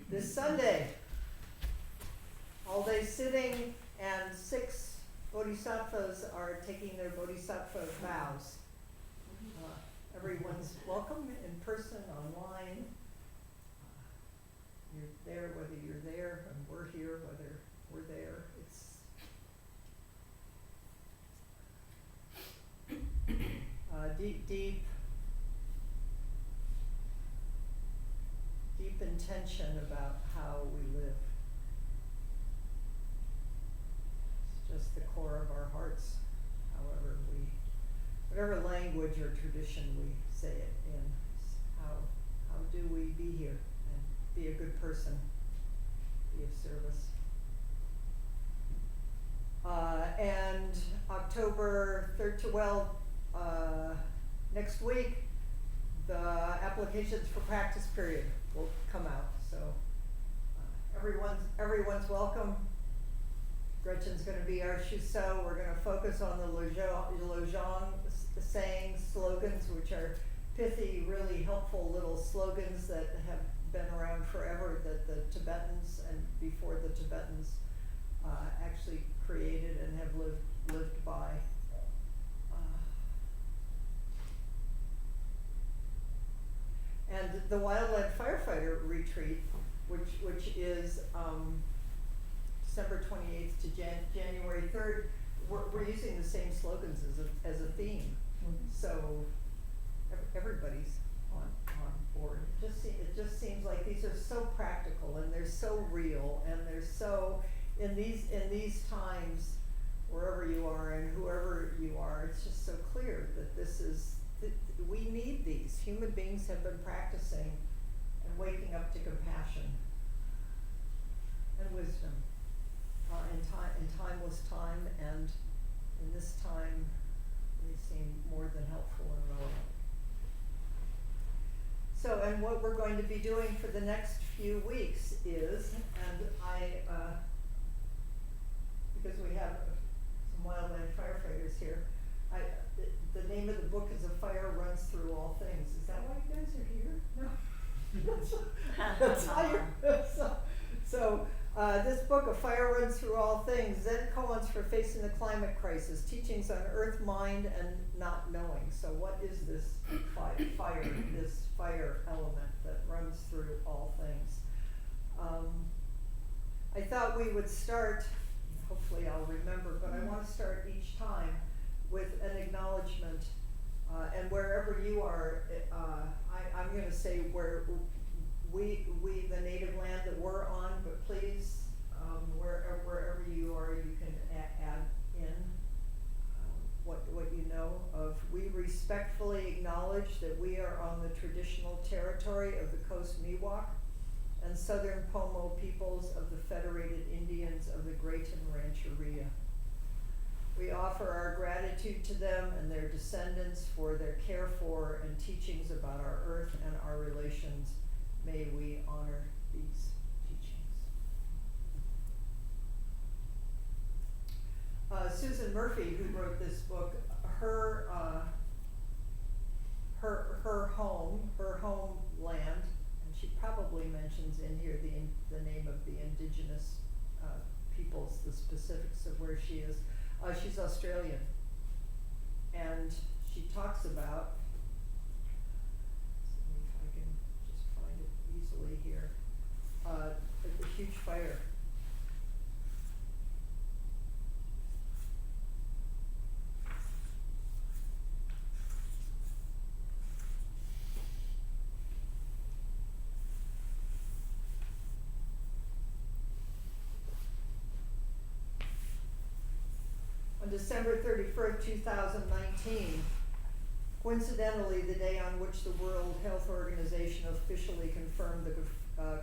This Sunday, all day sitting, and 6 bodhisattvas are taking their bodhisattva vows. Everyone's welcome in person, online. You're there whether you're there, and we're here whether we're there. It's deep intention about how we live. It's just the core of our hearts, whatever language or tradition we say it in. How do we be here and be a good person, be of service? And October 3rd to next week, the applications for practice period will come out. So everyone's welcome. Gretchen's going to be our Shuso. We're going to focus on the Lojong sayings, slogans, which are pithy, really helpful little slogans that have been around forever, that the Tibetans and before the Tibetans actually created and have lived by. And the Wildland Firefighter Retreat, which is December 28th to January 3rd, we're using the same slogans as a theme. Mm-hmm. So everybody's on board. It just seems like these are so practical, and they're so real, and they're so in these times, wherever you are and whoever you are, it's just so clear that we need these. Human beings have been practicing and waking up to compassion and wisdom in timeless time, and in this time they seem more than helpful and relevant. So, and what we're going to be doing for the next few weeks is, and because we have some wildland firefighters here, the name of the book is A Fire Runs Through All Things. Is that why you guys are here? No. That's how you're, so this book, A Fire Runs Through All Things, Zen Koans for Facing the Climate Crisis, Teachings on Earth, Mind, and Not Knowing. So what is this fire, this fire element that runs through all things? I thought we would start, hopefully I'll remember, but I want to start each time with an acknowledgement, and wherever you are, I'm going to say where we the native land that we're on, but please, wherever you are, you can add in what you know of. We respectfully acknowledge that we are on the traditional territory of the Coast Miwok and Southern Pomo peoples of the Federated Indians of the Grayton Rancheria. We offer our gratitude to them and their descendants for their care for and teachings about our earth and our relations. May we honor these teachings. Susan Murphy, who wrote this book, her homeland, and she probably mentions in here the name of the indigenous peoples, the specifics of where she is. She's Australian, and she talks about, let's see if I can just find it easily here, the huge fire. On December 31st, 2019, coincidentally the day on which the World Health Organization officially confirmed the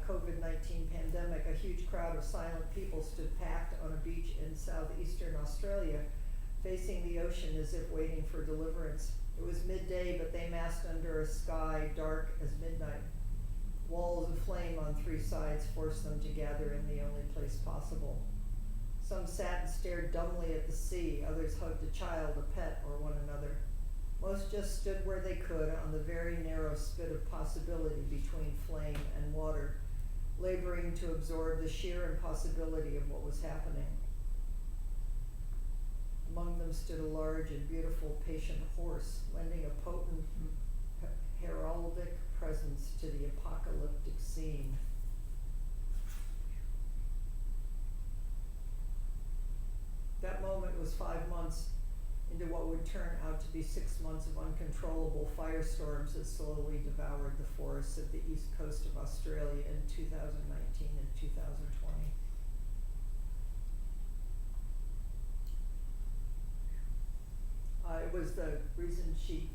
COVID-19 pandemic, a huge crowd of silent people stood packed on a beach in southeastern Australia, facing the ocean as if waiting for deliverance. It was midday, but they massed under a sky dark as midnight. Walls of flame on 3 sides forced them to gather in the only place possible. Some sat and stared dumbly at the sea, others hugged a child, a pet, or one another. Most just stood where they could on the very narrow spit of possibility between flame and water, laboring to absorb the sheer impossibility of what was happening. Among them stood a large and beautiful patient horse, lending a potent heraldic presence to the apocalyptic scene. That moment was 5 months into what would turn out to be 6 months of uncontrollable firestorms that slowly devoured the forests of the east coast of Australia in 2019 and 2020. It was the reason she,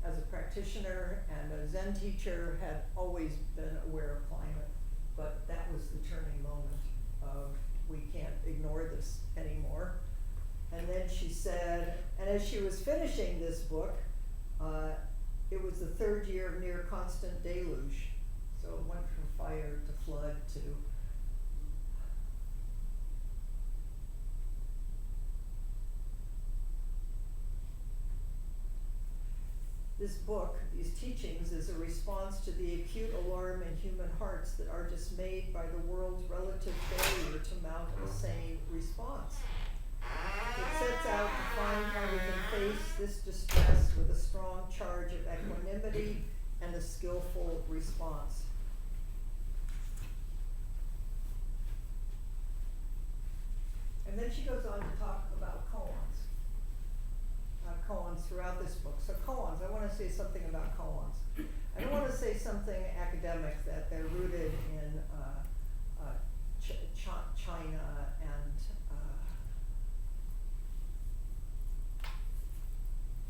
as a practitioner and a Zen teacher, had always been aware of climate, but that was the turning moment of, we can't ignore this anymore. And then she said, and as she was finishing this book, it was the 3rd year of near constant deluge. So it went from fire to flood to this book, these teachings, is a response to the acute alarm in human hearts that are dismayed by the world's relative failure to mount a sane response. It sets out to find how we can face this distress with a strong charge of equanimity and a skillful response. And then she goes on to talk about koans. Koans throughout this book. So koans, I want to say something about koans. I don't want to say something academic, that they're rooted in China and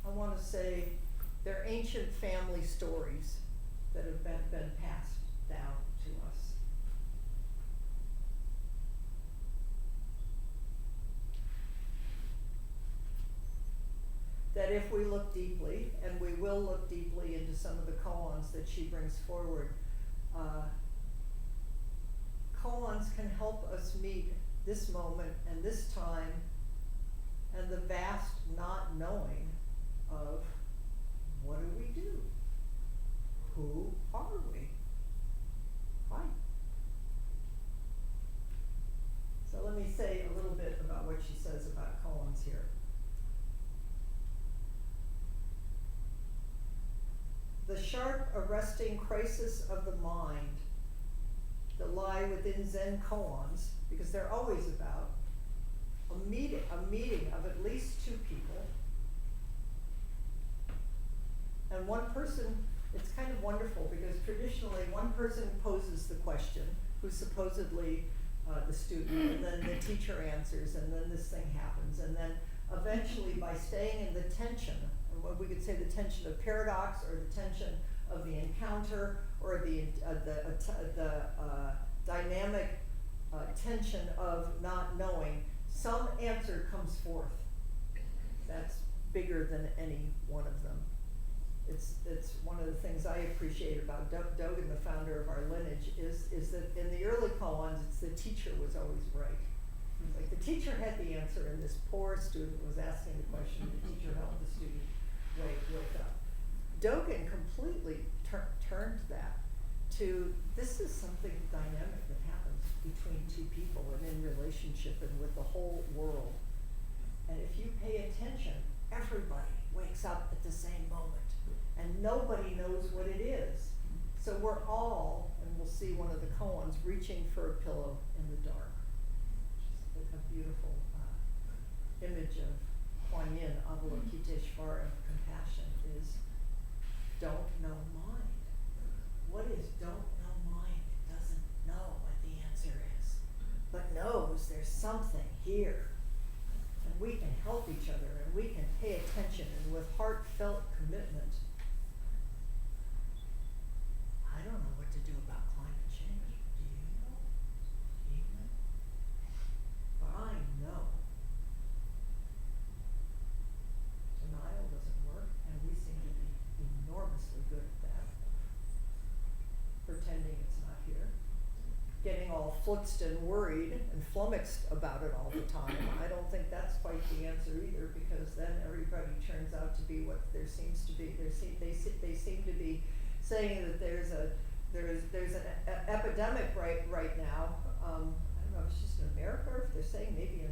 I want to say they're ancient family stories that have been passed down to us. That if we look deeply, and we will look deeply into some of the koans that she brings forward, koans can help us meet this moment and this time and the vast not knowing of what do we do? Who are we? Hi. So let me say a little bit about what she says about koans here. The sharp, arresting crisis of the mind that lie within Zen koans, because they're always about a meeting of at least 2 people. And one person, it's kind of wonderful because traditionally one person poses the question, who's supposedly the student, and then the teacher answers, and then this thing happens. And then eventually, by staying in the tension, what we could say the tension of paradox, or the tension of the encounter, or the dynamic tension of not knowing, some answer comes forth that's bigger than any one of them. It's one of the things I appreciate about Dogen, the founder of our lineage, is that in the early koans, it's the teacher was always right. Like the teacher had the answer, and this poor student was asking the question. The teacher helped the student wake up. Dogen completely turned that to, this is something dynamic that happens between 2 people and in relationship and with the whole world. And if you pay attention, everybody wakes up at the same moment, and nobody knows what it is. So we're all, and we'll see one of the koans, reaching for a pillow in the dark. Which is a beautiful image of Kuan Yin, Avalokiteshvara, of compassion, is don't know mind. What is don't know mind? It doesn't know what the answer is, but knows there's something here. And we can help each other, and we can pay attention, and with heartfelt commitment. I don't know what to do about climate change. Do you know? Do you know? But I know. Denial doesn't work, and we seem to be enormously good at that. Pretending it's not here. getting all fluxed and worried and flummoxed about it all the time. I don't think that's quite the answer either, because then everybody turns out to be what there seems to be. They seem to be saying that there's an epidemic right now. I don't know if it's just in America, or if they're saying maybe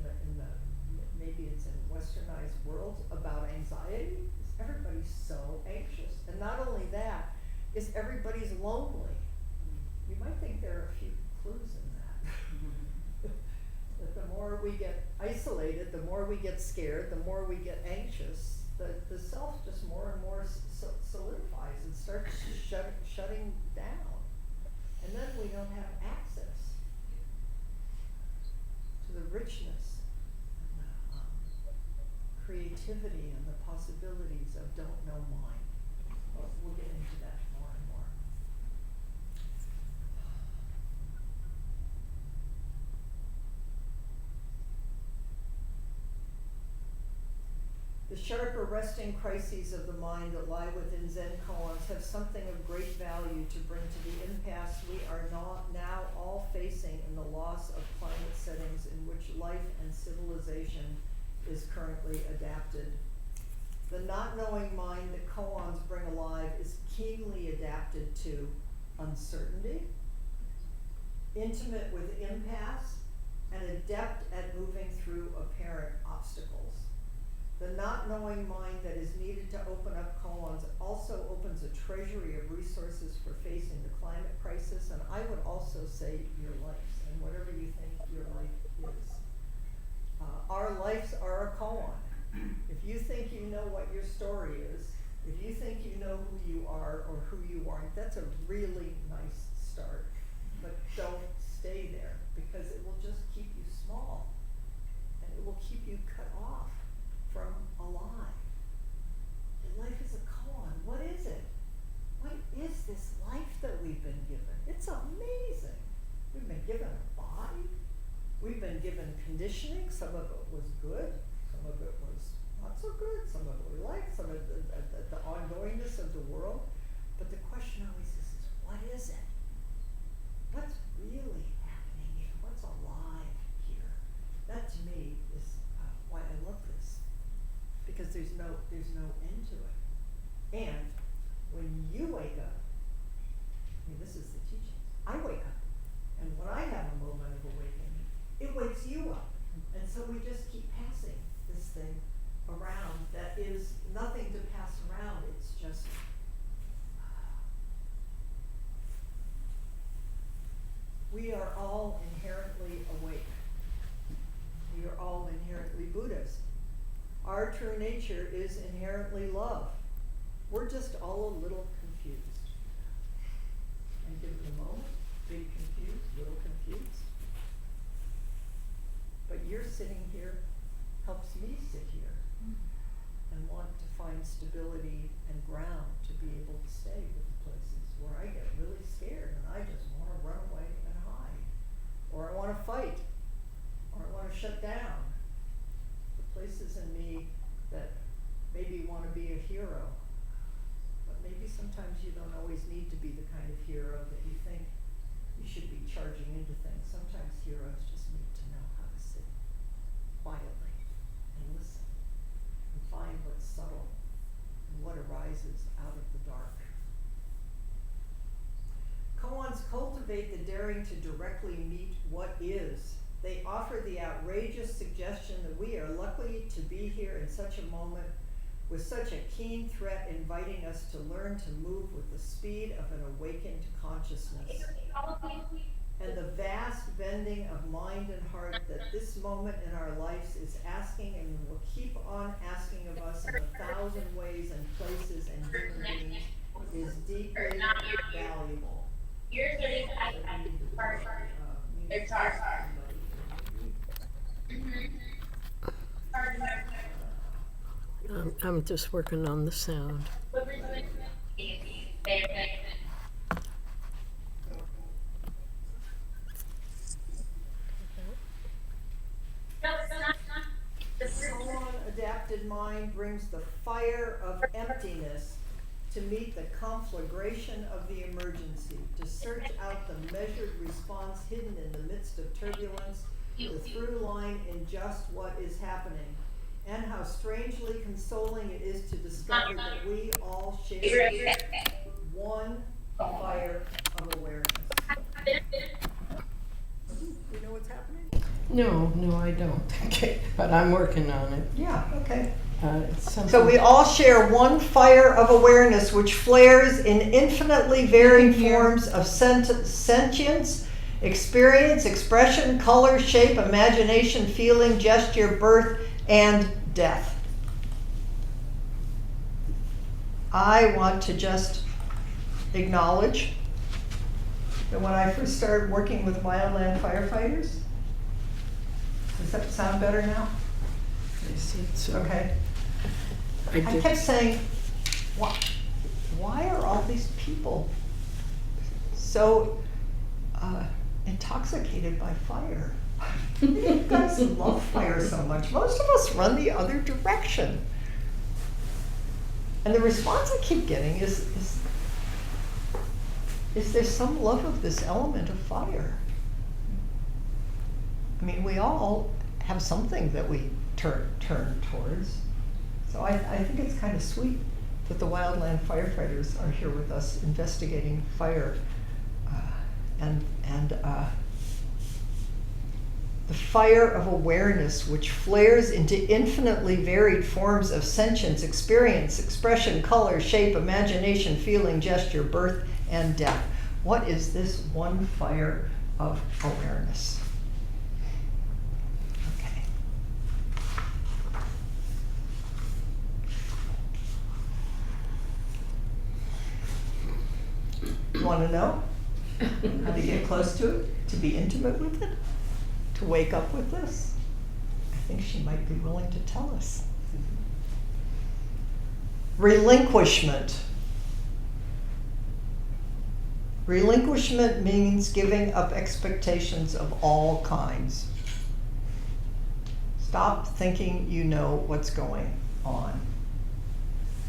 maybe it's in westernized worlds, about anxiety. Everybody's so anxious, and not only that, is everybody's lonely. You might think there are a few clues in that. That the more we get isolated, the more we get scared, the more we get anxious, the self just more and more solidifies and starts shutting down. And then we don't have access to the richness and the creativity and the possibilities of don't know mind. Well, we'll get into that more and more. The sharp arresting crises of the mind that lie within Zen koans have something of great value to bring to the impasse we are now all facing in the loss of climate settings in which life and civilization is currently adapted. The not knowing mind that koans bring alive is keenly adapted to uncertainty, intimate with impasse, and adept at moving through apparent obstacles. The not knowing mind that is needed to open up koans also opens a treasury of resources for facing the climate crisis, and I would also say your lives, and whatever you think your life is. Our lives are a koan. If you think you know what your story is, if you think you know who you are or who you aren't, that's a really nice start. But don't stay there, because it will just keep you small, and it will keep you cut off from alive. And life is a koan. What is it? What is this life that we've been given? It's amazing. We've been given a body. We've been given conditioning. Some of it was good. Some of it was not so good. Some of it we liked. Some of the ongoingness of the world. But the question always is what is it? What's really happening here? What's alive here? That to me is why I love this. Because there's no end to it. And when you wake up, I mean, this is the teaching. I wake up, and when I have a moment of awakening, it wakes you up. And so we just keep passing this thing around that is nothing to pass around. It's just we are all inherently awake. We are all inherently Buddhas. Our true nature is inherently love. We're just all a little confused. And give it a moment, be confused, little confused. But your sitting here helps me sit here and want to find stability and ground to be able to stay with the places where I get really scared and I just want to run away and hide. Or I want to fight. Or I want to shut down. Places in me that maybe want to be a hero, but maybe sometimes you don't always need to be the kind of hero that you think you should be charging into things. Sometimes heroes just need to know how to sit quietly and listen and find what's subtle and what arises out of the dark. Koans cultivate the daring to directly meet what is. They offer the outrageous suggestion that we are lucky to be here in such a moment with such a keen threat inviting us to learn to move with the speed of an awakened consciousness. And the vast bending of mind and heart that this moment in our lives is asking and will keep on asking of us in 1,000 ways and places and human beings is deeply valuable. Yours are I'm just working on the sound. Koan adapted mind brings the fire of emptiness to meet the conflagration of the emergency, to search out the measured response hidden in the midst of turbulence, the through line in just what is happening, and how strangely consoling it is to discover that we all share one fire of awareness. You know what's happening? No, I don't. Okay, but I'm working on it. Yeah, okay. It's something. So we all share one fire of awareness which flares in infinitely varied forms of sentience, experience, expression, color, shape, imagination, feeling, gesture, birth, and death. I want to just acknowledge that when I first started working with wildland firefighters, does that sound better now? I said so. Okay. I I did. kept saying, why are all these people so intoxicated by fire? You guys love fire so much. Most of us run the other direction. And the response I keep getting is there some love of this element of fire? I mean, we all have something that we turn towards. So I think it's kind of sweet that the wildland firefighters are here with us investigating fire. The fire of awareness which flares into infinitely varied forms of sentience, experience, expression, color, shape, imagination, feeling, gesture, birth, and death. What is this one fire of awareness? You want to know how to get close to it, to be intimate with it, to wake up with this? I think she might be willing to tell us. Relinquishment. Relinquishment means giving up expectations of all kinds. Stop thinking you know what's going on.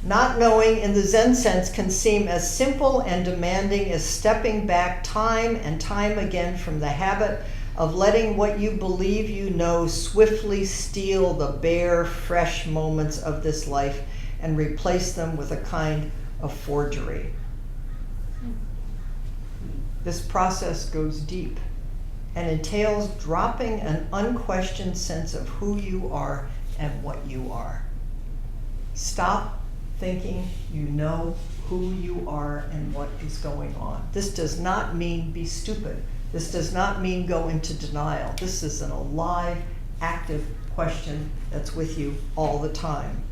Not knowing in the Zen sense can seem as simple and demanding as stepping back time and time again from the habit of letting what you believe you know swiftly steal the bare, fresh moments of this life and replace them with a kind of forgery. This process goes deep and entails dropping an unquestioned sense of who you are and what you are. Stop thinking you know who you are and what is going on. This does not mean be stupid. This does not mean go into denial. This is an alive, active question that's with you all the time.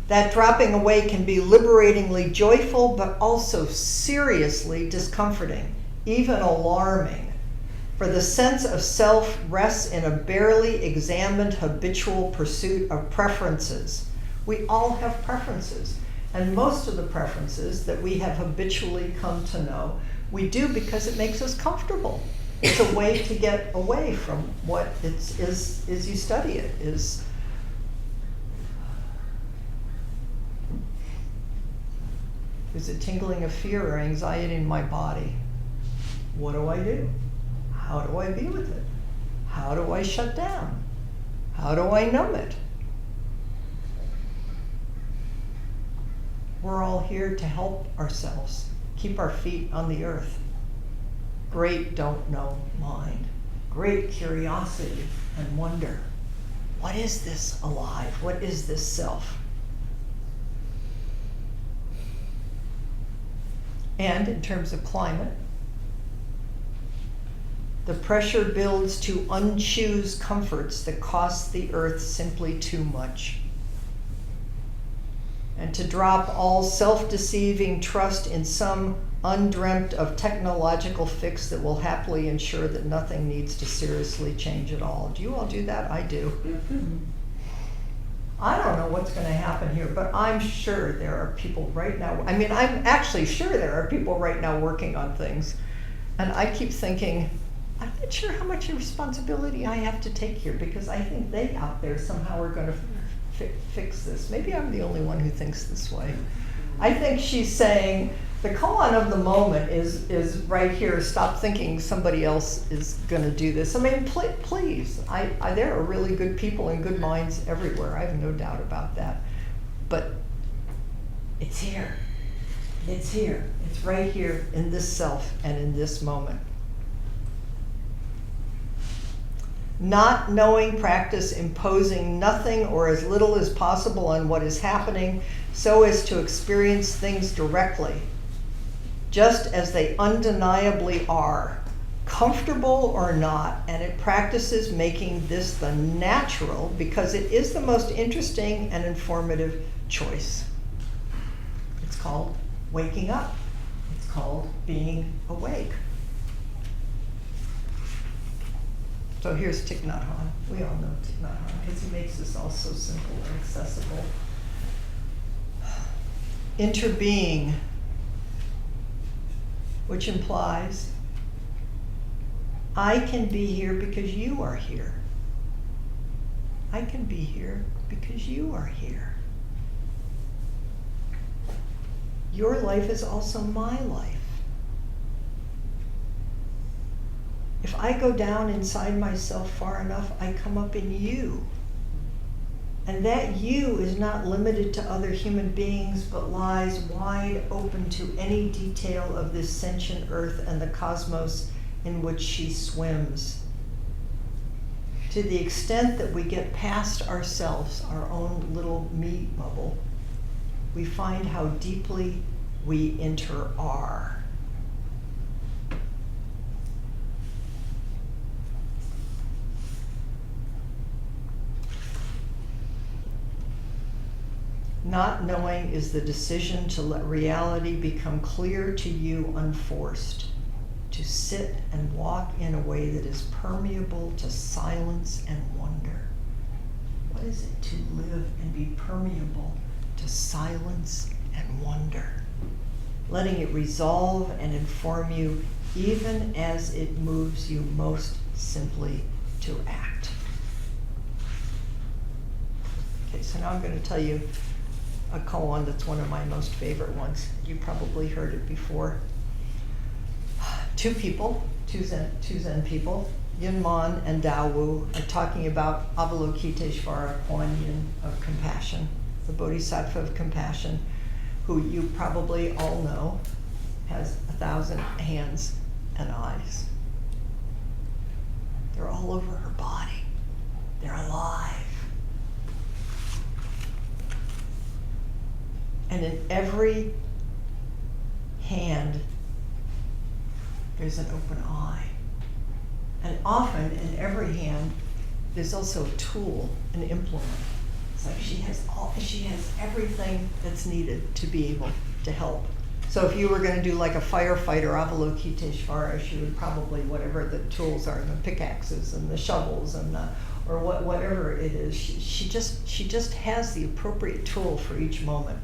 That dropping away can be liberatingly joyful, but also seriously discomforting, even alarming. For the sense of self rests in a barely examined habitual pursuit of preferences. We all have preferences, and most of the preferences that we have habitually come to know, we do because it makes us comfortable. It's a way to get away from what is you study it, is a tingling of fear or anxiety in my body. What do I do? How do I be with it? How do I shut down? How do I numb it? We're all here to help ourselves, keep our feet on the earth. Great don't know mind, great curiosity and wonder. What is this alive? What is this self? And in terms of climate, the pressure builds to unchoose comforts that cost the earth simply too much. And to drop all self-deceiving trust in some undreamt of technological fix that will happily ensure that nothing needs to seriously change at all. Do you all do that? I do. I don't know what's going to happen here, but I'm sure there are people right now. I mean, I'm actually sure there are people right now working on things. And I keep thinking, I'm not sure how much responsibility I have to take here, because I think they out there somehow are going to fix this. Maybe I'm the only one who thinks this way. I think she's saying the koan of the moment is right here. Stop thinking somebody else is going to do this. I mean, please, there are really good people and good minds everywhere. I have no doubt about that. But it's here. It's here. It's right here in this self and in this moment. Not knowing practice imposing nothing or as little as possible on what is happening so as to experience things directly, just as they undeniably are, comfortable or not, and it practices making this the natural because it is the most interesting and informative choice. It's called waking up. It's called being awake. So here's Thich Nhat Hanh. We all know Thich Nhat Hanh because he makes this all so simple and accessible. Interbeing, which implies I can be here because you are here. I can be here because you are here. Your life is also my life. If I go down inside myself far enough, I come up in you. And that you is not limited to other human beings, but lies wide open to any detail of this sentient earth and the cosmos in which she swims. To the extent that we get past ourselves, our own little me bubble, we find how deeply we inter-are. Not knowing is the decision to let reality become clear to you unforced, to sit and walk in a way that is permeable to silence and wonder. What is it to live and be permeable to silence and wonder? Letting it resolve and inform you even as it moves you most simply to act. Okay, so now I'm going to tell you a koan that's one of my most favorite ones. You probably heard it before. Two Zen people, Yunman and Dao Wu, are talking about Avalokiteshvara, Kuan Yin of compassion, the Bodhisattva of compassion, who you probably all know has 1,000 hands and eyes. They're all over her body. They're alive. And in every hand, there's an open eye. And often in every hand, there's also a tool, an implement. It's like she has everything that's needed to be able to help. So if you were going to do like a firefighter Avalokiteshvara, she would probably, whatever the tools are, the pickaxes and the shovels and or whatever it is, she just has the appropriate tool for each moment.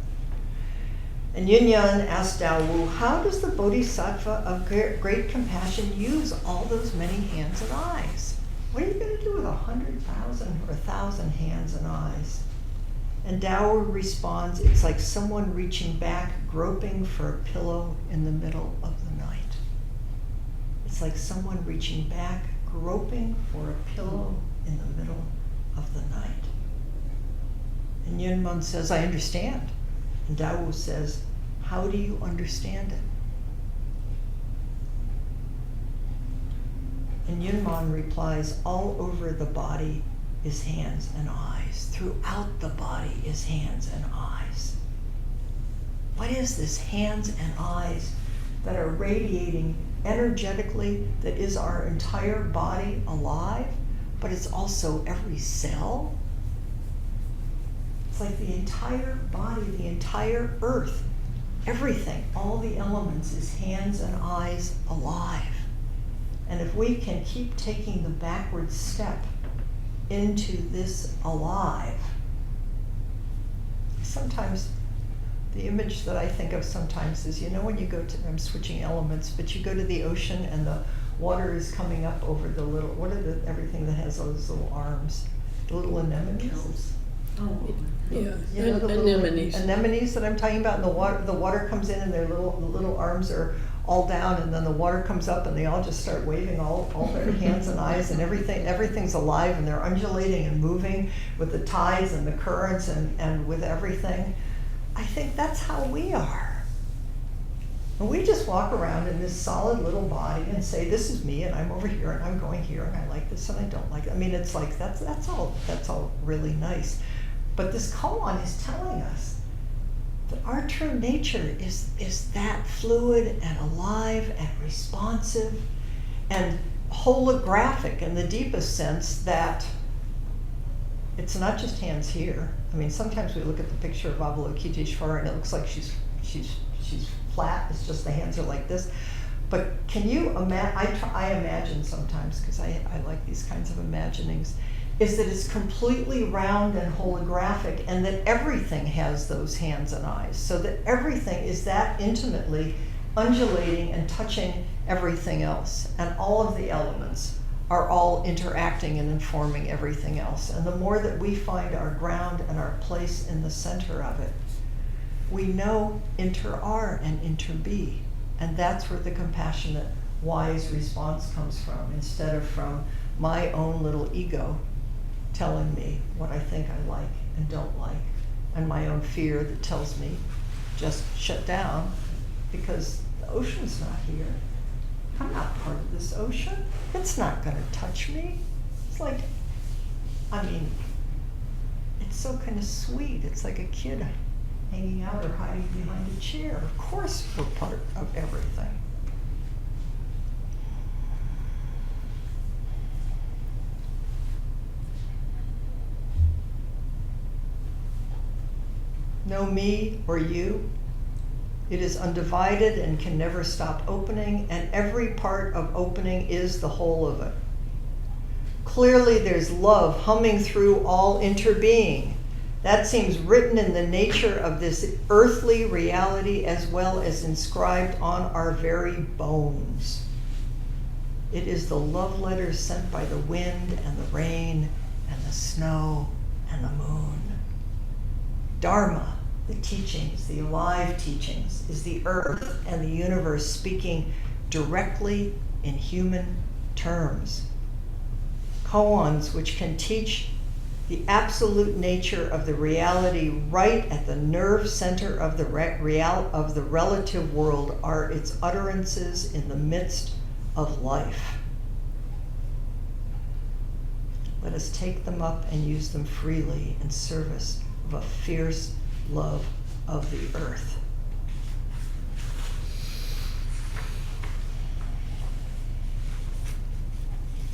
And Yunyan asked Dao Wu, how does the Bodhisattva of great compassion use all those many hands and eyes? What are you going to do with 100,000 or 1,000 hands and eyes? And Dao Wu responds, it's like someone reaching back, groping for a pillow in the middle of the night. It's like someone reaching back, groping for a pillow in the middle of the night. And Yunman says, I understand. And Dao Wu says, how do you understand it? And Yunman replies, all over the body is hands and eyes. Throughout the body is hands and eyes. What is this hands and eyes that are radiating energetically, that is our entire body alive, but it's also every cell? It's like the entire body, the entire earth, everything, all the elements is hands and eyes alive. And if we can keep taking the backward step into this alive, sometimes the image that I think of sometimes is, you know, when you go to, I'm switching elements, but you go to the ocean and the water is coming up over the little, what are the, everything that has those little arms? The little anemones? Yeah, You know, the little anemones. anemones that I'm talking about, and the water comes in and their little arms are all down, and then the water comes up and they all just start waving all their hands and eyes, and everything's alive, and they're undulating and moving with the tides and the currents and with everything. I think that's how we are. And we just walk around in this solid little body and say, this is me, and I'm over here, and I'm going here, and I like this, and I don't like it. I mean, it's like, that's all really nice. But this koan is telling us that our true nature is that fluid and alive and responsive and holographic in the deepest sense, that it's not just hands here. I mean, sometimes we look at the picture of Avalokiteshvara and it looks like she's flat. It's just the hands are like this. But can you imagine? I imagine sometimes, because I like these kinds of imaginings, is that it's completely round and holographic, and that everything has those hands and eyes, so that everything is that intimately undulating and touching everything else, and all of the elements are all interacting and informing everything else. And the more that we find our ground and our place in the center of it, we know inter-are and inter-be, and that's where the compassionate, wise response comes from, instead of from my own little ego telling me what I think I like and don't like, and my own fear that tells me just shut down because the ocean's not here. I'm not part of this ocean. It's not going to touch me. It's like, I mean, it's so kind of sweet. It's like a kid hanging out or hiding behind a chair. Of course we're part of everything. No me or you. It is undivided and can never stop opening, and every part of opening is the whole of it. Clearly there's love humming through all interbeing. That seems written in the nature of this earthly reality as well as inscribed on our very bones. It is the love letters sent by the wind and the rain and the snow and the moon. Dharma, the teachings, the alive teachings, is the earth and the universe speaking directly in human terms. Koans which can teach the absolute nature of the reality right at the nerve center of the relative world are its utterances in the midst of life. Let us take them up and use them freely in service of a fierce love of the earth.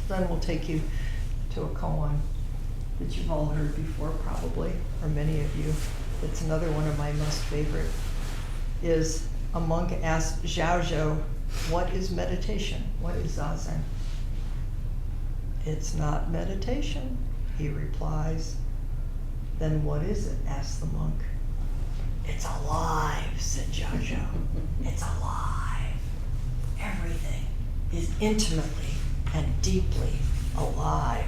Then we'll take you to a koan that you've all heard before probably, or many of you. It's another one of my most favorite. Is a monk asked Zhaozhou, what is meditation? What is Zazen? It's not meditation, he replies. Then what is it? Asked the monk. It's alive, said Zhaozhou. It's alive. Everything is intimately and deeply alive.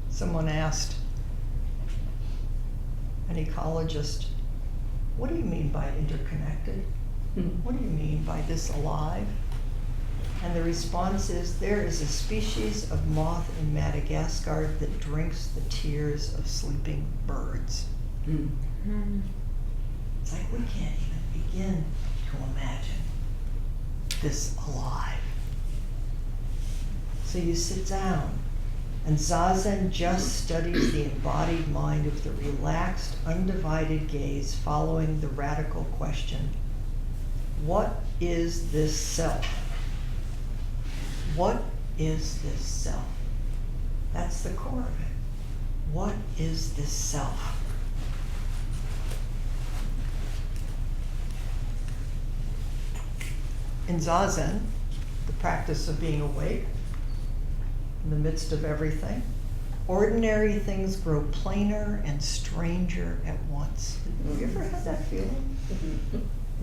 Someone asked an ecologist, what do you mean by interconnected? What do you mean by this alive? And the response is, there is a species of moth in Madagascar that drinks the tears of sleeping birds. It's like we can't even begin to imagine this alive. So you sit down, and Zazen just studies the embodied mind of the relaxed, undivided gaze following the radical question, what is this self? What is this self? That's the core of it. What is this self? In Zazen, the practice of being awake in the midst of everything, Ordinary things grow plainer and stranger at once. Have you ever had that feeling?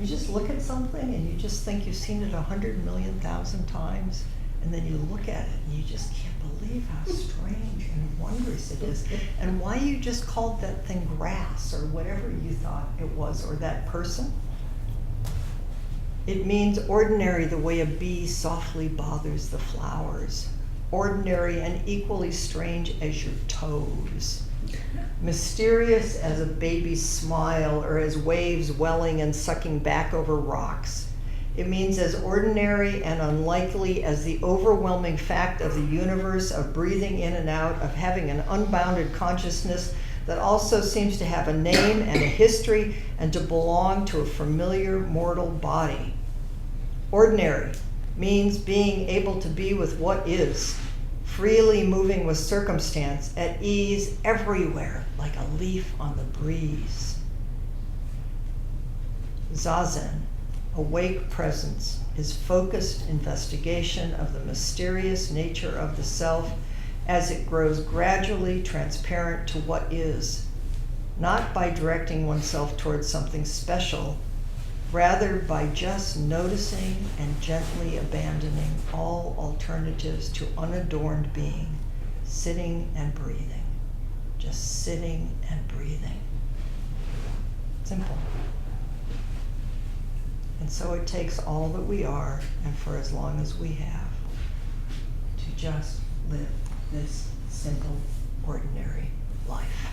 You just look at something and you just think you've seen it 100,000,000 times, and then you look at it and you just can't believe how strange and wondrous it is, and why you just called that thing grass or whatever you thought it was, or that person. It means ordinary the way a bee softly bothers the flowers. Ordinary and equally strange as your toes. Mysterious as a baby's smile or as waves welling and sucking back over rocks. It means as ordinary and unlikely as the overwhelming fact of the universe, of breathing in and out, of having an unbounded consciousness that also seems to have a name and a history and to belong to a familiar mortal body. Ordinary means being able to be with what is, freely moving with circumstance, at ease everywhere, like a leaf on the breeze. Zazen, awake presence, is focused investigation of the mysterious nature of the self as it grows gradually transparent to what is, not by directing oneself towards something special, rather by just noticing and gently abandoning all alternatives to unadorned being, sitting and breathing, just sitting and breathing. Simple. And so it takes all that we are, and for as long as we have, to just live this simple, ordinary life.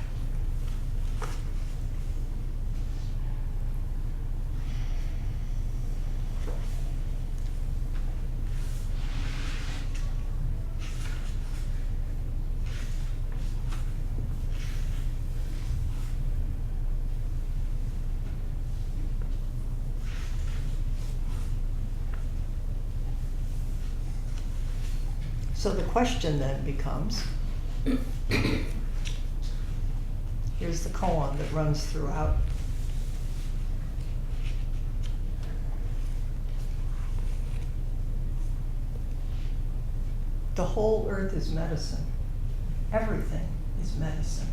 So the question then becomes, here's the koan that runs throughout. The whole earth is medicine. Everything is medicine.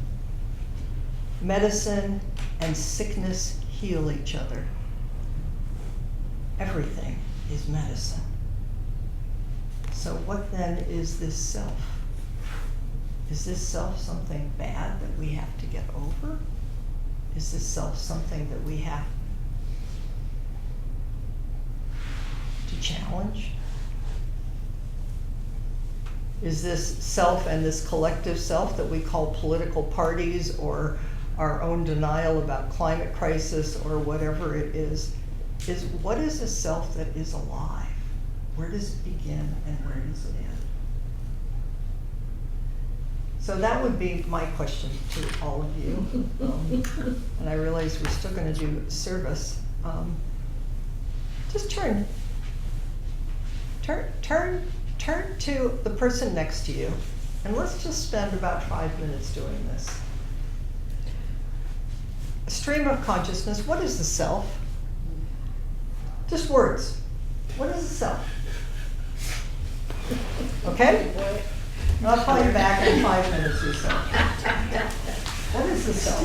Medicine and sickness heal each other. Everything is medicine. So what then is this self? Is this self something bad that we have to get over? Is this self something that we have to challenge? Is this self and this collective self that we call political parties or our own denial about climate crisis or whatever it is what is a self that is alive? Where does it begin and where does it end? So that would be my question to all of you. And I realize we're still going to do service. Just turn to the person next to you, and let's just spend about 5 minutes doing this. A stream of consciousness. What is the self? Just words. What is the self? Okay? And I'll call you back in 5 minutes or so. What is the self?